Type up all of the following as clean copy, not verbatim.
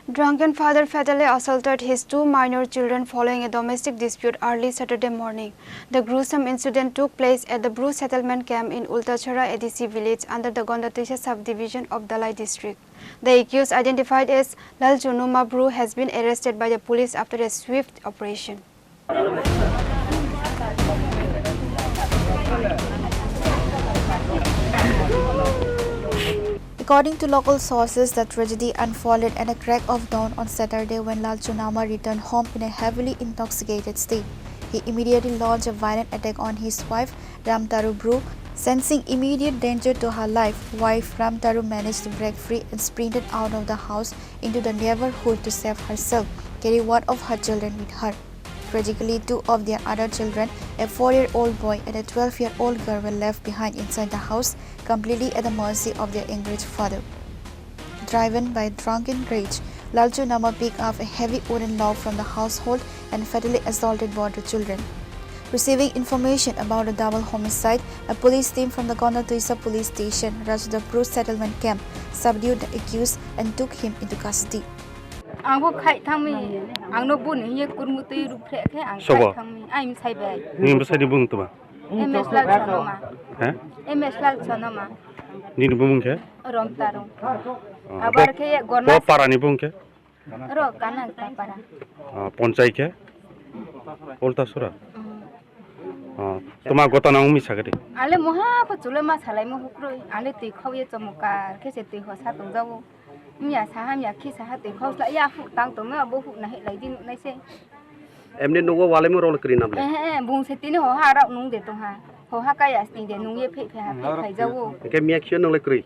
Drunken father fatally assaulted his two minor children following a domestic dispute early Saturday morning. The gruesome incident took place at the Bru settlement camp in Ultachara ADC village under the Gondatisa subdivision of Dalai district. The accused, identified as Lalchunuma Bru, has been arrested by the police after a swift operation. According to local sources, the tragedy unfolded at the crack of dawn on Saturday when Lalchunama returned home in a heavily intoxicated state. He immediately launched a violent attack on his wife, Ramtaru Bru. Sensing immediate danger to her life, wife Ramtaru managed to break free and sprinted out of the house into the neighborhood to save herself, carrying one of her children with her. Tragically, two of their other children, a 4-year-old boy and a 12-year-old girl, were left behind inside the house, completely at the mercy of their enraged father. Driven by drunken rage, Lalchunama picked up a heavy wooden log from the household and fatally assaulted both the children. Receiving information about the double homicide, a police team from the Gondatisa police station rushed to the Bru settlement camp, subdued the accused and took him into custody. Angbo khai thangmi angno bun ye kurmuti rupre ke ang khai thangmi aim sai bai ni besai di bung tu ba ms lal chanoma ha ms lal chanoma ni bung ke rom tarong abar ke ye gorna para ni bung ke ro kana ta para ponchai ke olta sura toma gota na umi sagari ale moha ko chule ma salai mo hukroi ale tui khawie chamukar ke se tui hosa tong jawo mia sa ha mia khi sa ha tui khau la ya fu tang to me bo fu na he lai din nai se emne nugo wale mo rol kri namle bung se tin ho ha ra nung de tong ha ho ha ka ya sti de nung ye phe phe ha phe khai jawo ke mia khio nole kri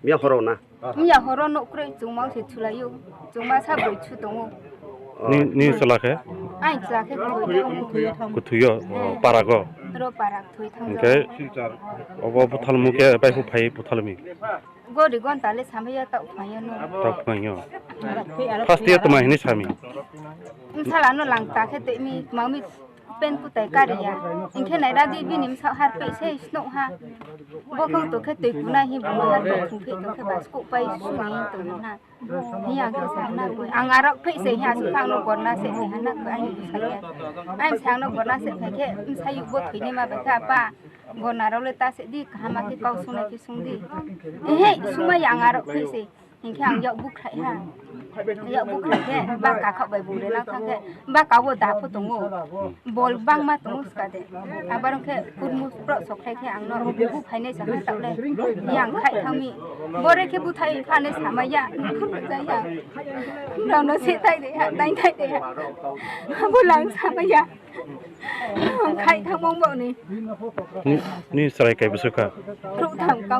mia horo na mia horo no kri chungma se chulayo chungma sa boi chu tong ni sala ke ai chla ke ku thuyo para go ro para thui thang ke obo puthal mu ke pai hu phai puthal mi go ri gon tale samaya ta phaya no ta phaya first year tuma hini sami sala no lang ta ke te mi mami pen ku tai kariya inke nai ra di bi nim sa har pe se sno ha bo ko to ke te ku na hi bu har pe thu ke to ke bas ku pai su ni to na ni ya ke sa na ku angara pe se ha su thang no gon na se ni ha na ku ai sa ya ai sang no gon na se pe ke sa yu bo thi ni ma ba ka pa gon na ro le ta se di ka ma ke kau su na ke sung di he su ma ya angara pe se inke ang ya bu khai ha ya bu khai ke ba ka kha bai bu le na thang ke ba ka bo da phu tong bol bang ma tong ska de abar ke kur mu pro so khai ke ang no bu khai ne sa ha ta le yang khai thami bore ke bu thai kha ne sa ma ya khu ja ya no no se tai de ha dai thai de ha bu lang sa ma ya khai thang mong bo ni sarai kai busuka ru thang ka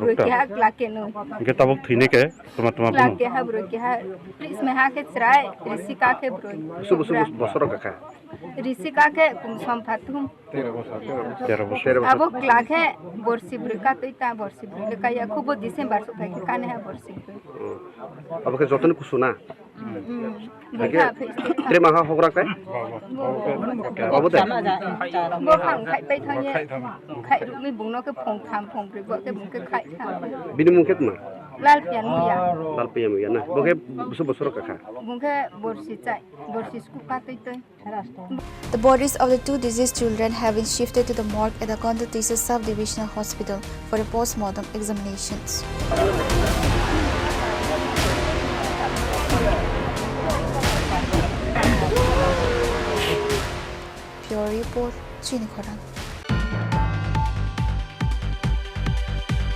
ru ke ha la ke no ke tabok thine ke tuma la ke ha bro ke ha please me ha ke trai risika ke bro su bosoro ka risika ke kum sam phatum 13 bosor abo kla ke borsi bro ka toita borsi bro ka ya khubo December so ka ke kane ha borsi abo ke jotun kusuna tre ma ha hogra kai abo de bo khang khai pai thang ye khai ru mi bung no ke phong tham phong bro bo ke bung ke khai tham bini mungket ma lal pian mu ya lal pe mu ya na bo ke su bosoro ka bung ke borsi chai borsi sku ka toita The bodies of the two deceased children have been shifted to the morgue at the Gondatisa Sub-Divisional Hospital for a post-mortem examinations. Pure Report, Chini Khoran.